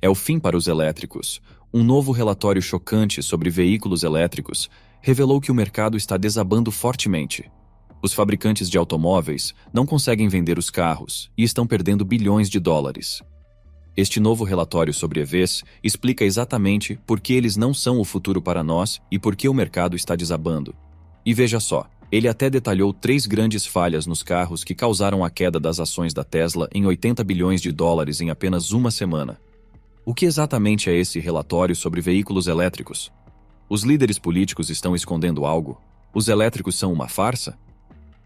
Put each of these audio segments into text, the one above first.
É o fim para os elétricos. Um novo relatório chocante sobre veículos elétricos revelou que o mercado está desabando fortemente. Os fabricantes de automóveis não conseguem vender os carros e estão perdendo bilhões de dólares. Este novo relatório sobre EVs explica exatamente por que eles não são o futuro para nós e por que o mercado está desabando. E veja só, ele até detalhou 3 grandes falhas nos carros que causaram a queda das ações da Tesla em 80 bilhões de dólares em apenas uma semana. O que exatamente é esse relatório sobre veículos elétricos? Os líderes políticos estão escondendo algo? Os elétricos são uma farsa?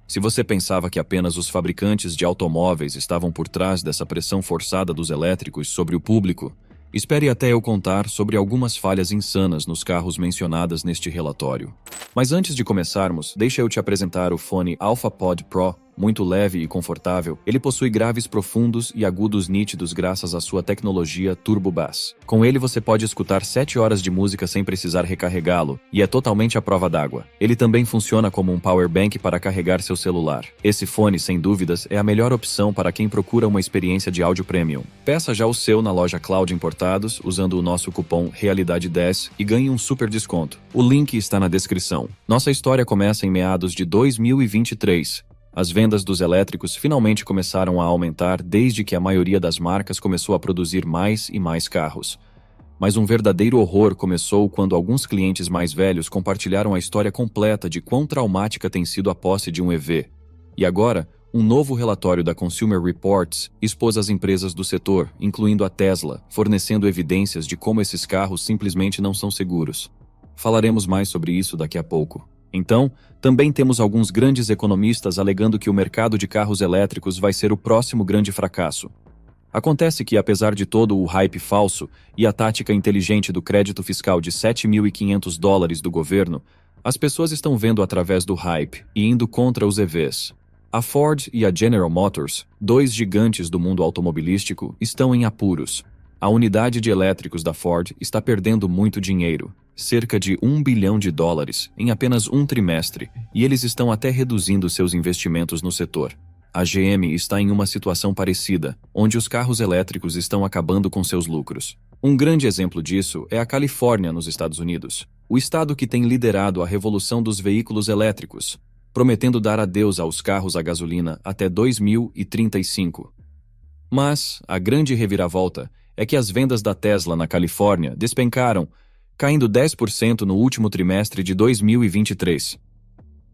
Se você pensava que apenas os fabricantes de automóveis estavam por trás dessa pressão forçada dos elétricos sobre o público, espere até eu contar sobre algumas falhas insanas nos carros mencionadas neste relatório. Mas antes de começarmos, deixa eu te apresentar o fone AlphaPod Pro. Muito leve e confortável, ele possui graves profundos e agudos nítidos graças à sua tecnologia Turbo Bass. Com ele você pode escutar 7 horas de música sem precisar recarregá-lo, e é totalmente à prova d'água. Ele também funciona como um power bank para carregar seu celular. Esse fone, sem dúvidas, é a melhor opção para quem procura uma experiência de áudio premium. Peça já o seu na loja Cloud Importados usando o nosso cupom Realidade10 e ganhe um super desconto. O link está na descrição. Nossa história começa em meados de 2023. As vendas dos elétricos finalmente começaram a aumentar desde que a maioria das marcas começou a produzir mais e mais carros. Mas um verdadeiro horror começou quando alguns clientes mais velhos compartilharam a história completa de quão traumática tem sido a posse de um EV. E agora, um novo relatório da Consumer Reports expôs as empresas do setor, incluindo a Tesla, fornecendo evidências de como esses carros simplesmente não são seguros. Falaremos mais sobre isso daqui a pouco. Então, também temos alguns grandes economistas alegando que o mercado de carros elétricos vai ser o próximo grande fracasso. Acontece que, apesar de todo o hype falso e a tática inteligente do crédito fiscal de 7.500 dólares do governo, as pessoas estão vendo através do hype e indo contra os EVs. A Ford e a General Motors, 2 gigantes do mundo automobilístico, estão em apuros. A unidade de elétricos da Ford está perdendo muito dinheiro, cerca de 1 bilhão de dólares, em apenas um trimestre, e eles estão até reduzindo seus investimentos no setor. A GM está em uma situação parecida, onde os carros elétricos estão acabando com seus lucros. Um grande exemplo disso é a Califórnia, nos Estados Unidos, o estado que tem liderado a revolução dos veículos elétricos, prometendo dar adeus aos carros a gasolina até 2035. Mas a grande reviravolta é que as vendas da Tesla na Califórnia despencaram, caindo 10% no último trimestre de 2023.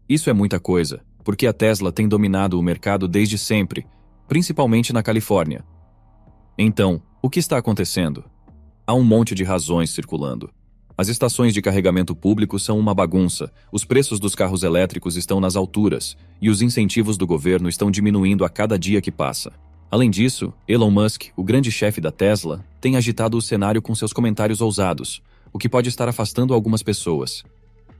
Isso é muita coisa, porque a Tesla tem dominado o mercado desde sempre, principalmente na Califórnia. Então, o que está acontecendo? Há um monte de razões circulando. As estações de carregamento público são uma bagunça, os preços dos carros elétricos estão nas alturas, e os incentivos do governo estão diminuindo a cada dia que passa. Além disso, Elon Musk, o grande chefe da Tesla, tem agitado o cenário com seus comentários ousados, o que pode estar afastando algumas pessoas.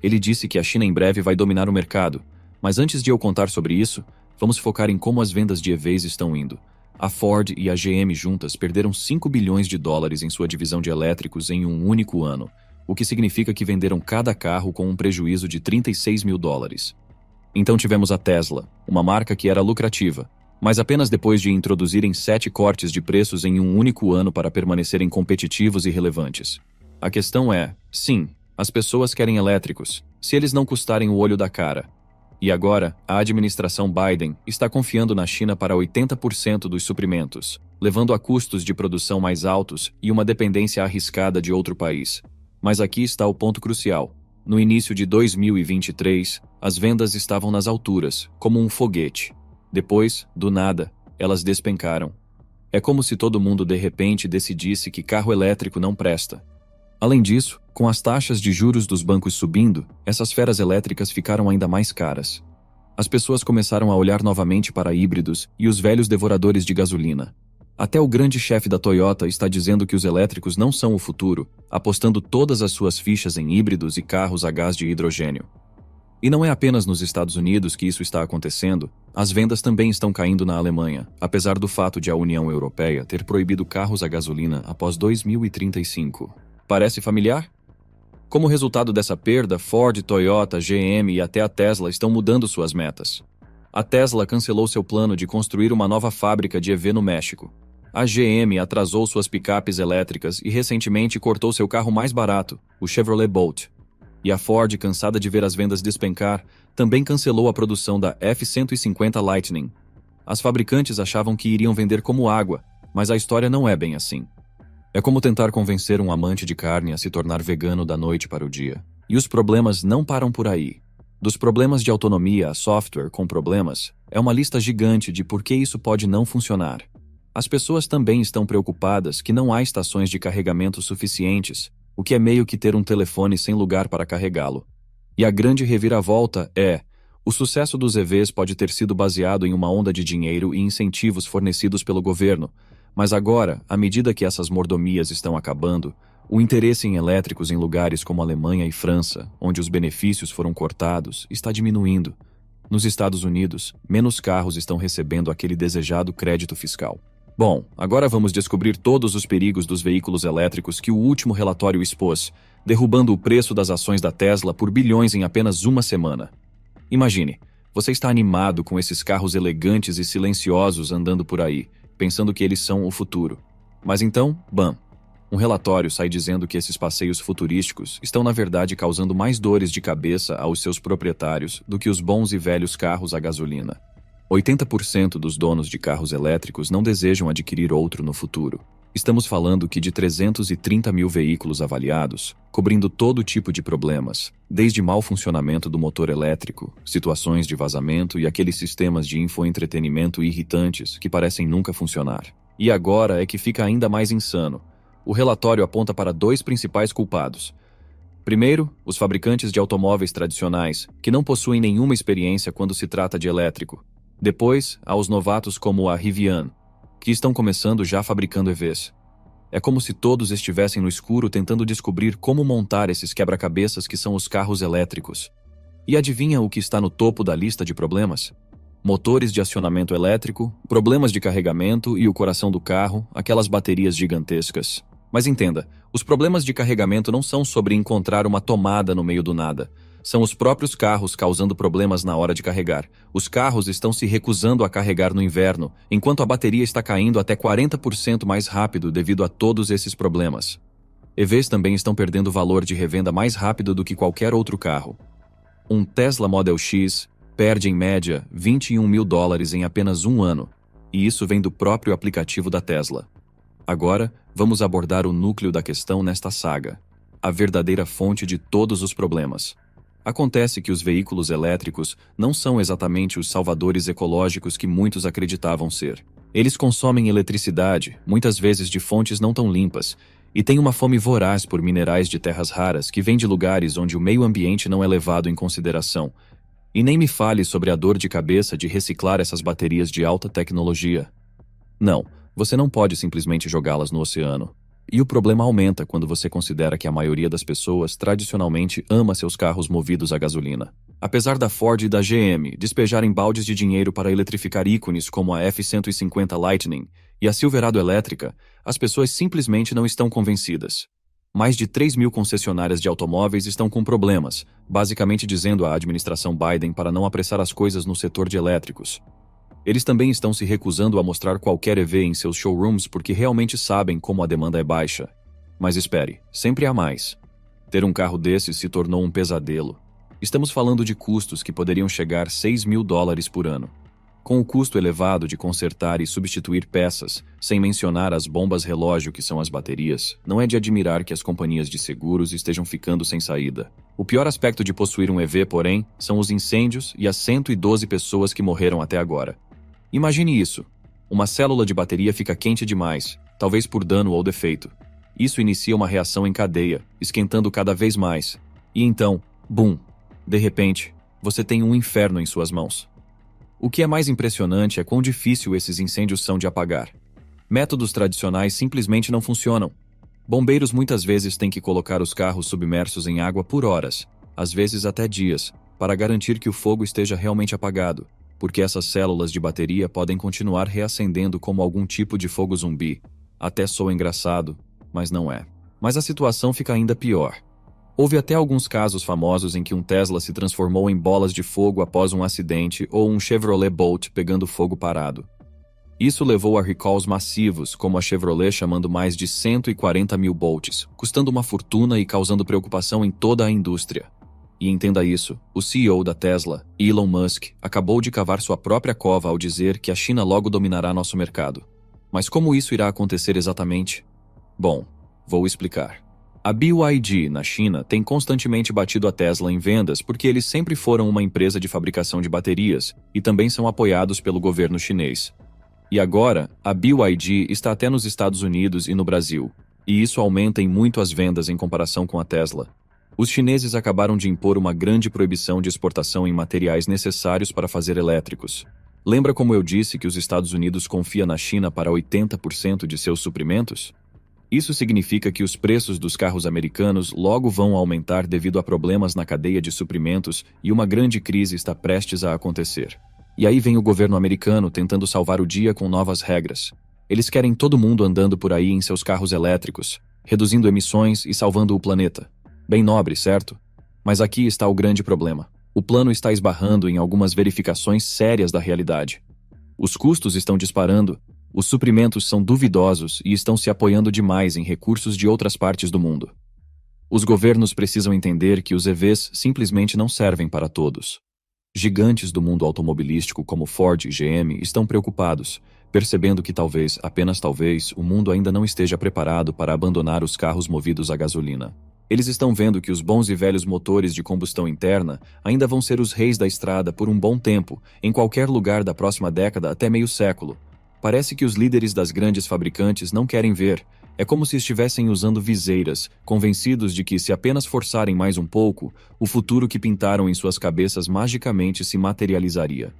Ele disse que a China em breve vai dominar o mercado, mas antes de eu contar sobre isso, vamos focar em como as vendas de EVs estão indo. A Ford e a GM juntas perderam 5 bilhões de dólares em sua divisão de elétricos em um único ano, o que significa que venderam cada carro com um prejuízo de 36 mil dólares. Então tivemos a Tesla, uma marca que era lucrativa, mas apenas depois de introduzirem 7 cortes de preços em um único ano para permanecerem competitivos e relevantes. A questão é, sim, as pessoas querem elétricos, se eles não custarem o olho da cara. E agora, a administração Biden está confiando na China para 80% dos suprimentos, levando a custos de produção mais altos e uma dependência arriscada de outro país. Mas aqui está o ponto crucial. No início de 2023, as vendas estavam nas alturas, como um foguete. Depois, do nada, elas despencaram. É como se todo mundo de repente decidisse que carro elétrico não presta. Além disso, com as taxas de juros dos bancos subindo, essas feras elétricas ficaram ainda mais caras. As pessoas começaram a olhar novamente para híbridos e os velhos devoradores de gasolina. Até o grande chefe da Toyota está dizendo que os elétricos não são o futuro, apostando todas as suas fichas em híbridos e carros a gás de hidrogênio. E não é apenas nos Estados Unidos que isso está acontecendo, as vendas também estão caindo na Alemanha, apesar do fato de a União Europeia ter proibido carros a gasolina após 2035. Parece familiar? Como resultado dessa perda, Ford, Toyota, GM e até a Tesla estão mudando suas metas. A Tesla cancelou seu plano de construir uma nova fábrica de EV no México. A GM atrasou suas picapes elétricas e recentemente cortou seu carro mais barato, o Chevrolet Bolt. E a Ford, cansada de ver as vendas despencar, também cancelou a produção da F-150 Lightning. As fabricantes achavam que iriam vender como água, mas a história não é bem assim. É como tentar convencer um amante de carne a se tornar vegano da noite para o dia. E os problemas não param por aí. Dos problemas de autonomia a software com problemas, é uma lista gigante de por que isso pode não funcionar. As pessoas também estão preocupadas que não há estações de carregamento suficientes, o que é meio que ter um telefone sem lugar para carregá-lo. E a grande reviravolta é: o sucesso dos EVs pode ter sido baseado em uma onda de dinheiro e incentivos fornecidos pelo governo, mas agora, à medida que essas mordomias estão acabando, o interesse em elétricos em lugares como Alemanha e França, onde os benefícios foram cortados, está diminuindo. Nos Estados Unidos, menos carros estão recebendo aquele desejado crédito fiscal. Bom, agora vamos descobrir todos os perigos dos veículos elétricos que o último relatório expôs, derrubando o preço das ações da Tesla por bilhões em apenas uma semana. Imagine, você está animado com esses carros elegantes e silenciosos andando por aí, pensando que eles são o futuro. Mas então, bam! Um relatório sai dizendo que esses passeios futurísticos estão na verdade causando mais dores de cabeça aos seus proprietários do que os bons e velhos carros a gasolina. 80% dos donos de carros elétricos não desejam adquirir outro no futuro. Estamos falando que de 330 mil veículos avaliados, cobrindo todo tipo de problemas, desde mau funcionamento do motor elétrico, situações de vazamento e aqueles sistemas de infoentretenimento irritantes que parecem nunca funcionar. E agora é que fica ainda mais insano. O relatório aponta para dois principais culpados. Primeiro, os fabricantes de automóveis tradicionais, que não possuem nenhuma experiência quando se trata de elétrico. Depois, há os novatos como a Rivian, que estão começando já fabricando EVs. É como se todos estivessem no escuro tentando descobrir como montar esses quebra-cabeças que são os carros elétricos. E adivinha o que está no topo da lista de problemas? Motores de acionamento elétrico, problemas de carregamento e o coração do carro, aquelas baterias gigantescas. Mas entenda, os problemas de carregamento não são sobre encontrar uma tomada no meio do nada. São os próprios carros causando problemas na hora de carregar. Os carros estão se recusando a carregar no inverno, enquanto a bateria está caindo até 40% mais rápido devido a todos esses problemas. EVs também estão perdendo valor de revenda mais rápido do que qualquer outro carro. Um Tesla Model X perde em média $21 mil em apenas um ano, e isso vem do próprio aplicativo da Tesla. Agora, vamos abordar o núcleo da questão nesta saga, a verdadeira fonte de todos os problemas. Acontece que os veículos elétricos não são exatamente os salvadores ecológicos que muitos acreditavam ser. Eles consomem eletricidade, muitas vezes de fontes não tão limpas, e têm uma fome voraz por minerais de terras raras que vêm de lugares onde o meio ambiente não é levado em consideração. E nem me fale sobre a dor de cabeça de reciclar essas baterias de alta tecnologia. Não, você não pode simplesmente jogá-las no oceano. E o problema aumenta quando você considera que a maioria das pessoas tradicionalmente ama seus carros movidos a gasolina. Apesar da Ford e da GM despejarem baldes de dinheiro para eletrificar ícones como a F-150 Lightning e a Silverado elétrica, as pessoas simplesmente não estão convencidas. Mais de 3 mil concessionárias de automóveis estão com problemas, basicamente dizendo à administração Biden para não apressar as coisas no setor de elétricos. Eles também estão se recusando a mostrar qualquer EV em seus showrooms porque realmente sabem como a demanda é baixa. Mas espere, sempre há mais. Ter um carro desses se tornou um pesadelo. Estamos falando de custos que poderiam chegar a $6 mil por ano. Com o custo elevado de consertar e substituir peças, sem mencionar as bombas relógio que são as baterias, não é de admirar que as companhias de seguros estejam ficando sem saída. O pior aspecto de possuir um EV, porém, são os incêndios e as 112 pessoas que morreram até agora. Imagine isso. Uma célula de bateria fica quente demais, talvez por dano ou defeito. Isso inicia uma reação em cadeia, esquentando cada vez mais. E então, bum! De repente, você tem um inferno em suas mãos. O que é mais impressionante é quão difícil esses incêndios são de apagar. Métodos tradicionais simplesmente não funcionam. Bombeiros muitas vezes têm que colocar os carros submersos em água por horas, às vezes até dias, para garantir que o fogo esteja realmente apagado, porque essas células de bateria podem continuar reacendendo como algum tipo de fogo zumbi. Até soa engraçado, mas não é. Mas a situação fica ainda pior. Houve até alguns casos famosos em que um Tesla se transformou em bolas de fogo após um acidente ou um Chevrolet Bolt pegando fogo parado. Isso levou a recalls massivos, como a Chevrolet chamando mais de 140 mil bolts, custando uma fortuna e causando preocupação em toda a indústria. E entenda isso, o CEO da Tesla, Elon Musk, acabou de cavar sua própria cova ao dizer que a China logo dominará nosso mercado. Mas como isso irá acontecer exatamente? Bom, vou explicar. A BYD, na China, tem constantemente batido a Tesla em vendas porque eles sempre foram uma empresa de fabricação de baterias e também são apoiados pelo governo chinês. E agora, a BYD está até nos Estados Unidos e no Brasil, e isso aumenta em muito as vendas em comparação com a Tesla. Os chineses acabaram de impor uma grande proibição de exportação em materiais necessários para fazer elétricos. Lembra como eu disse que os Estados Unidos confia na China para 80% de seus suprimentos? Isso significa que os preços dos carros americanos logo vão aumentar devido a problemas na cadeia de suprimentos e uma grande crise está prestes a acontecer. E aí vem o governo americano tentando salvar o dia com novas regras. Eles querem todo mundo andando por aí em seus carros elétricos, reduzindo emissões e salvando o planeta. Bem nobre, certo? Mas aqui está o grande problema. O plano está esbarrando em algumas verificações sérias da realidade. Os custos estão disparando, os suprimentos são duvidosos e estão se apoiando demais em recursos de outras partes do mundo. Os governos precisam entender que os EVs simplesmente não servem para todos. Gigantes do mundo automobilístico como Ford e GM estão preocupados, percebendo que talvez, apenas talvez, o mundo ainda não esteja preparado para abandonar os carros movidos a gasolina. Eles estão vendo que os bons e velhos motores de combustão interna ainda vão ser os reis da estrada por um bom tempo, em qualquer lugar da próxima década até meio século. Parece que os líderes das grandes fabricantes não querem ver. É como se estivessem usando viseiras, convencidos de que, se apenas forçarem mais um pouco, o futuro que pintaram em suas cabeças magicamente se materializaria.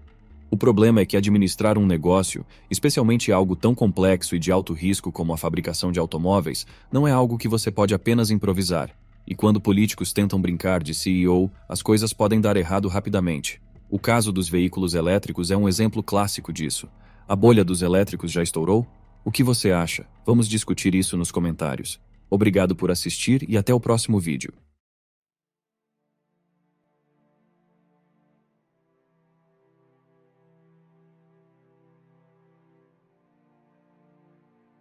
O problema é que administrar um negócio, especialmente algo tão complexo e de alto risco como a fabricação de automóveis, não é algo que você pode apenas improvisar. E quando políticos tentam brincar de CEO, as coisas podem dar errado rapidamente. O caso dos veículos elétricos é um exemplo clássico disso. A bolha dos elétricos já estourou? O que você acha? Vamos discutir isso nos comentários. Obrigado por assistir e até o próximo vídeo.